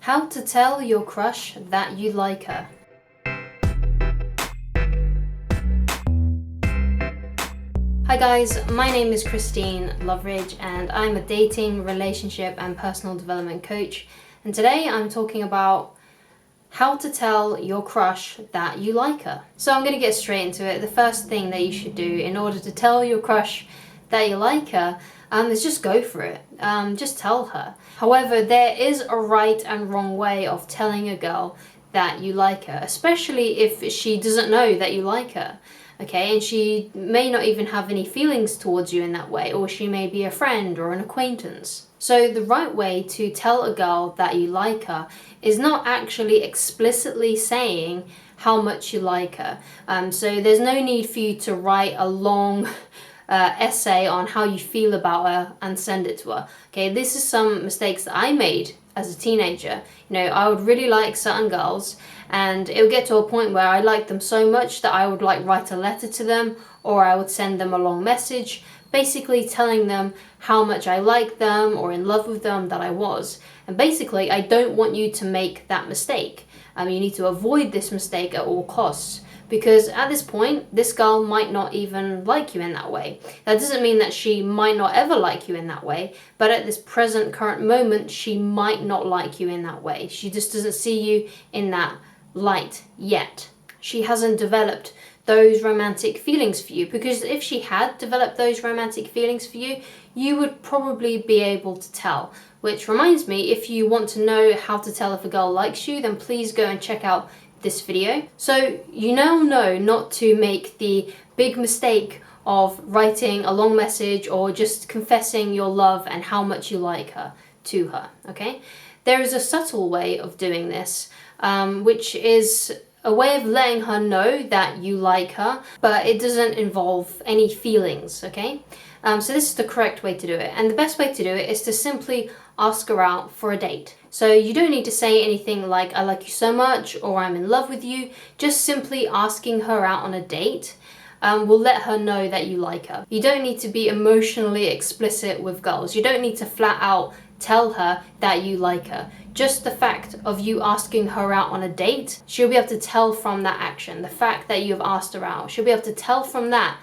How to tell your crush that you like her. Hi guys, my name is Christine Loveridge and I'm a dating, relationship and personal development coach. And today I'm talking about how to tell your crush that you like her. So I'm going to get straight into it. The first thing that you should do in order to tell your crush that you like her is just go for it. Just tell her. However, there is a right and wrong way of telling a girl that you like her, especially if she doesn't know that you like her. Okay, and she may not even have any feelings towards you in that way, or she may be a friend or an acquaintance. So the right way to tell a girl that you like her is not actually explicitly saying how much you like her. So there's no need for you to write a long essay on how you feel about her and send it to her. Okay, this is some mistakes that I made as a teenager. You know, I would really like certain girls and it would get to a point where I liked them so much that I would like write a letter to them, or I would send them a long message basically telling them how much I liked them or in love with them that I was. And basically I don't want you to make that mistake. You need to avoid this mistake at all costs, because at this point this girl might not even like you in that way. That doesn't mean that she might not ever like you in that way, but at this present current moment she might not like you in that way. She just doesn't see you in that light yet. She hasn't developed those romantic feelings for you, because if she had developed those romantic feelings for you, you would probably be able to tell. Which reminds me, if you want to know how to tell if a girl likes you, then please go and check out this video. So you now know not to make the big mistake of writing a long message or just confessing your love and how much you like her to her, okay? There is a subtle way of doing this, which is a way of letting her know that you like her, but it doesn't involve any feelings, okay? So this is the correct way to do it. And the best way to do it is to simply ask her out for a date. So you don't need to say anything like, I like you so much, or I'm in love with you. Just simply asking her out on a date will let her know that you like her. You don't need to be emotionally explicit with girls. You don't need to flat out tell her that you like her. Just the fact of you asking her out on a date, she'll be able to tell from that action. The fact that you have asked her out, she'll be able to tell from that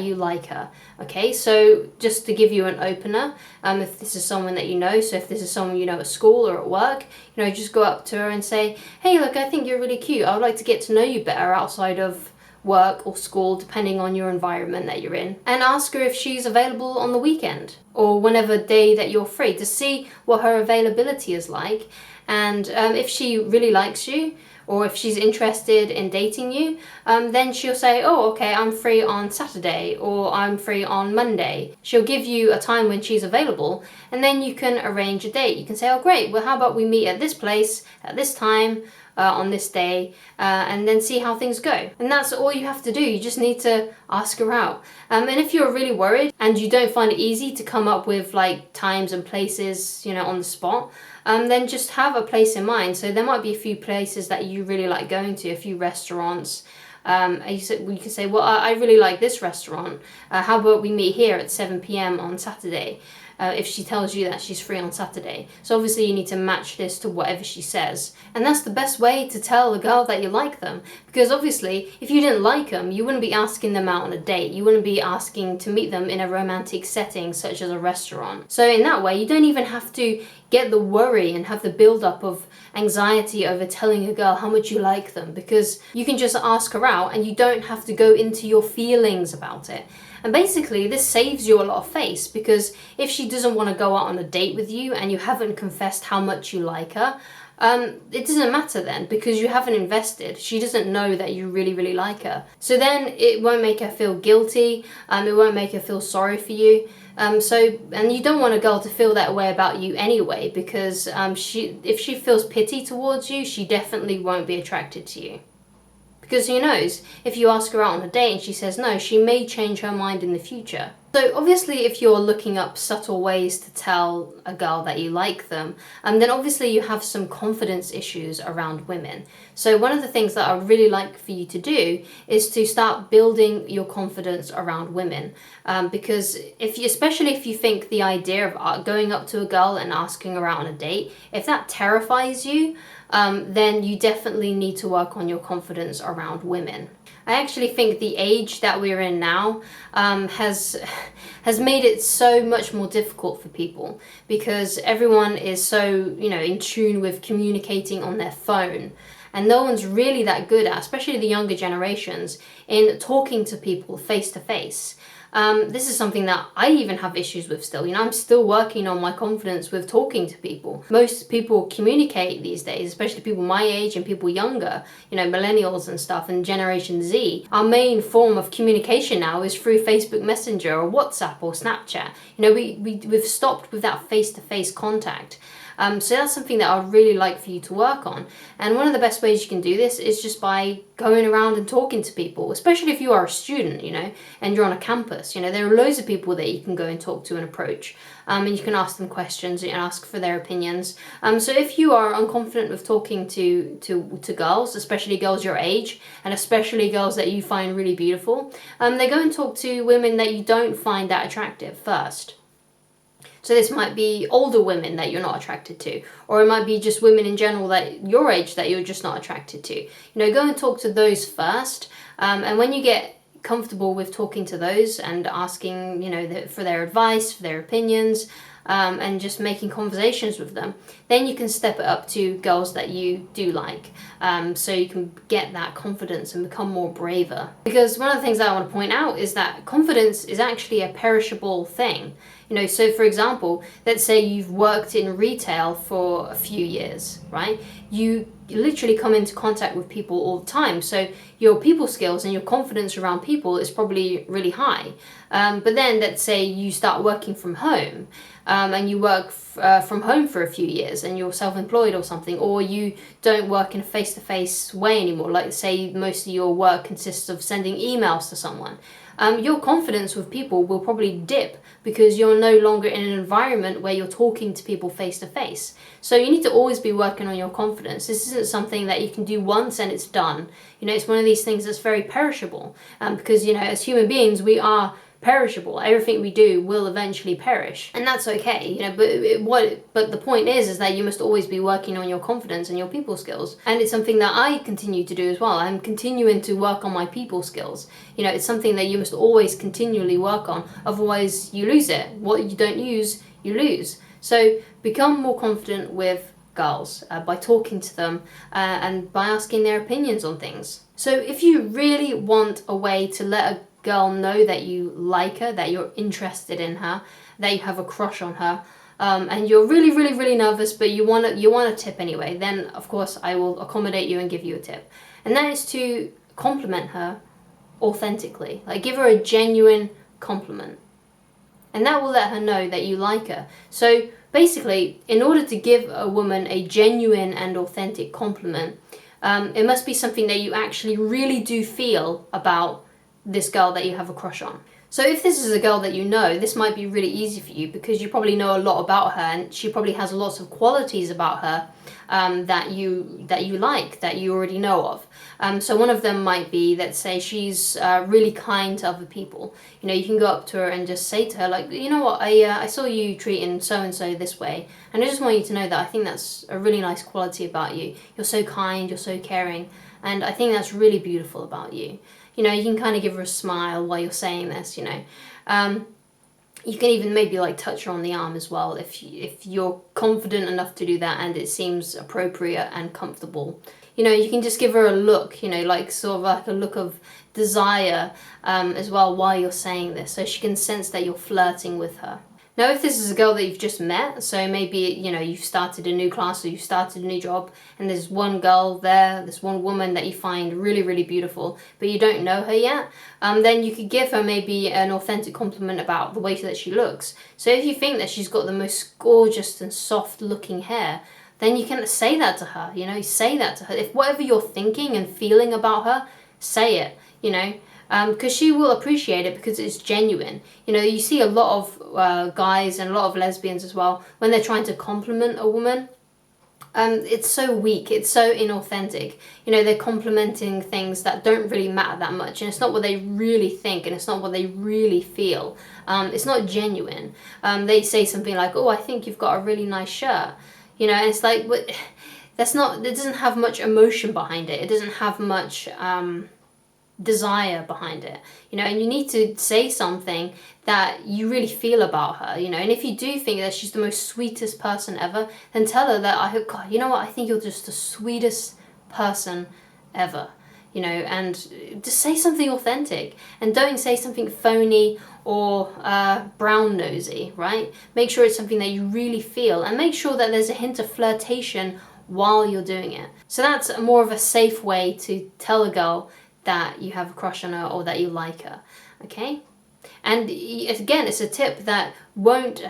you like her. Okay, so just to give you an opener, if this is someone that you know, so if this is someone you know at school or at work, you know, just go up to her and say, hey, look, I think you're really cute. I would like to get to know you better outside of work or school, depending on your environment that you're in, and ask her if she's available on the weekend or whenever day that you're free, to see what her availability is like. And if she really likes you, or if she's interested in dating you, then she'll say, oh, okay, I'm free on Saturday, or I'm free on Monday. She'll give you a time when she's available, and then you can arrange a date. You can say, oh great, well how about we meet at this place, at this time, on this day, and then see how things go. And that's all you have to do. You just need to ask her out. And if you're really worried and you don't find it easy to come up with like times and places, you know, on the spot, then just have a place in mind. So there might be a few places that you really like going to, a few restaurants. You can say, well, I really like this restaurant. How about we meet here at 7 p.m. on Saturday? If she tells you that she's free on Saturday. So obviously you need to match this to whatever she says. And that's the best way to tell a girl that you like them. Because obviously, if you didn't like them, you wouldn't be asking them out on a date. You wouldn't be asking to meet them in a romantic setting, such as a restaurant. So in that way, you don't even have to get the worry and have the build-up of anxiety over telling a girl how much you like them, because you can just ask her out and you don't have to go into your feelings about it. And basically this saves you a lot of face, because if she doesn't want to go out on a date with you and you haven't confessed how much you like her, it doesn't matter then, because you haven't invested. She doesn't know that you really, really like her. So then it won't make her feel guilty, it won't make her feel sorry for you. And you don't want a girl to feel that way about you anyway, because if she feels pity towards you, she definitely won't be attracted to you. Because who knows, if you ask her out on a date and she says no, she may change her mind in the future. So obviously if you're looking up subtle ways to tell a girl that you like them, then obviously you have some confidence issues around women. So one of the things that I would really like for you to do is to start building your confidence around women. Because especially if you think the idea of going up to a girl and asking her out on a date, if that terrifies you, then you definitely need to work on your confidence around women. I actually think the age that we're in now has made it so much more difficult for people, because everyone is so, in tune with communicating on their phone, and no one's really that good at, especially the younger generations, in talking to people face to face. This is something that I even have issues with still. I'm still working on my confidence with talking to people. Most people communicate these days, especially people my age and people younger, millennials and stuff, and Generation Z. Our main form of communication now is through Facebook Messenger or WhatsApp or Snapchat. We've stopped with that face-to-face contact. So that's something that I'd really like for you to work on. And one of the best ways you can do this is just by going around and talking to people, especially if you are a student, and you're on a campus. There are loads of people that you can go and talk to and approach. And you can ask them questions and ask for their opinions. So if you are unconfident with talking to girls, especially girls your age, and especially girls that you find really beautiful, they go and talk to women that you don't find that attractive first. So this might be older women that you're not attracted to, or it might be just women in general that your age that you're just not attracted to. Go and talk to those first, and when you get comfortable with talking to those and asking, for their advice, for their opinions, and just making conversations with them, then you can step it up to girls that you do like, so you can get that confidence and become more braver. Because one of the things that I want to point out is that confidence is actually a perishable thing. So for example, let's say you've worked in retail for a few years, right? You literally come into contact with people all the time. So your people skills and your confidence around people is probably really high. But then let's say you start working from home, and you work from home for a few years and you're self-employed or something, or you don't work in a face-to-face way anymore. Like say most of your work consists of sending emails to someone. Your confidence with people will probably dip because you're no longer in an environment where you're talking to people face to face. So you need to always be working on your confidence. This isn't something that you can do once and it's done. It's one of these things that's very perishable, because as human beings we are perishable. Everything we do will eventually perish, and that's okay. But the point is that you must always be working on your confidence and your people skills, and it's something that I continue to do as well. I'm continuing to work on my people skills. It's something that you must always continually work on, otherwise you lose it. What you don't use, you lose. So become more confident with girls by talking to them, and by asking their opinions on things. So if you really want a way to let a girl know that you like her, that you're interested in her, that you have a crush on her, and you're really nervous, but you want a tip anyway, then of course I will accommodate you and give you a tip. And that is to compliment her authentically. Like, give her a genuine compliment. And that will let her know that you like her. So basically, in order to give a woman a genuine and authentic compliment, it must be something that you actually really do feel about this girl that you have a crush on. So if this is a girl that you know, this might be really easy for you because you probably know a lot about her, and she probably has lots of qualities about her that you like, that you already know of. So one of them might be, let's say she's really kind to other people. You can go up to her and just say to her, like, you know what, I saw you treating so-and-so this way, and I just want you to know that I think that's a really nice quality about you. You're so kind, you're so caring, and I think that's really beautiful about you. You can kind of give her a smile while you're saying this, You can even maybe like touch her on the arm as well if you're confident enough to do that and it seems appropriate and comfortable. You can just give her a look, like sort of like a look of desire as well while you're saying this, so she can sense that you're flirting with her. Now, if this is a girl that you've just met, so maybe, you've started a new class or you've started a new job, and there's one girl there, this one woman that you find really beautiful, but you don't know her yet, then you could give her maybe an authentic compliment about the way that she looks. So if you think that she's got the most gorgeous and soft looking hair, then you can say that to her, say that to her. If whatever you're thinking and feeling about her, say it, because she will appreciate it because it's genuine. You know, you see a lot of guys and a lot of lesbians as well, when they're trying to compliment a woman, it's so weak, it's so inauthentic. You know, they're complimenting things that don't really matter that much, and it's not what they really think, and it's not what they really feel. It's not genuine. They say something like, oh, I think you've got a really nice shirt. You know, and it's like, that's not, it doesn't have much emotion behind it. It doesn't have much desire behind it, you know. And you need to say something that you really feel about her, you know. And if you do think that she's the most sweetest person ever, then tell her that, I hope, God, you know what, I think you're just the sweetest person ever, you know. And just say something authentic, and don't say something phony or brown nosy, right? Make sure it's something that you really feel, and make sure that there's a hint of flirtation while you're doing it. So that's more of a safe way to tell a girl that you have a crush on her or that you like her, okay? And again, it's a tip that won't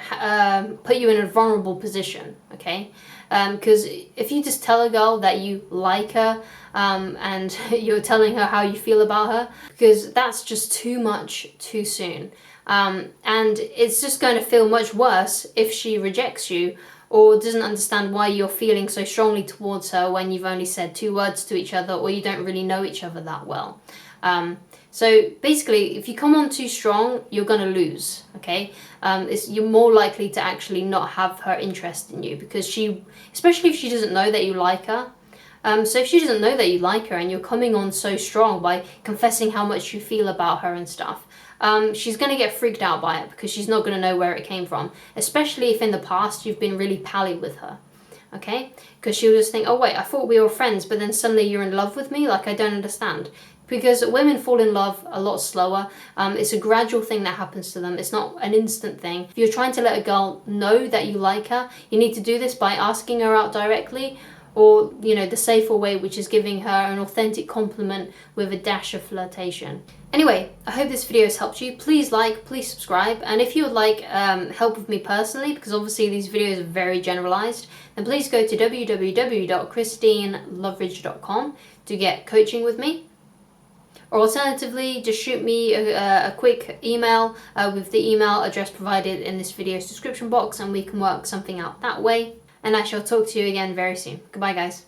put you in a vulnerable position, okay? Because if you just tell a girl that you like her and you're telling her how you feel about her, because that's just too much too soon. And it's just going to feel much worse if she rejects you or doesn't understand why you're feeling so strongly towards her when you've only said 2 words to each other, or you don't really know each other that well. So basically, if you come on too strong, you're gonna lose, okay? You're more likely to actually not have her interest in you, because especially if she doesn't know that you like her. So if she doesn't know that you like her and you're coming on so strong by confessing how much you feel about her and stuff, she's going to get freaked out by it, because she's not going to know where it came from, especially if in the past you've been really pally with her, okay? Because she'll just think, oh wait, I thought we were friends, but then suddenly you're in love with me? Like, I don't understand. Because women fall in love a lot slower. It's a gradual thing that happens to them. It's not an instant thing. If you're trying to let a girl know that you like her, you need to do this by asking her out directly, or, you know, the safer way, which is giving her an authentic compliment with a dash of flirtation. Anyway, I hope this video has helped you. Please like, please subscribe, and if you would like help with me personally, because obviously these videos are very generalized, then please go to www.christineloveridge.com to get coaching with me. Or alternatively, just shoot me a quick email with the email address provided in this video's description box, and we can work something out that way. And I shall talk to you again very soon. Goodbye, guys.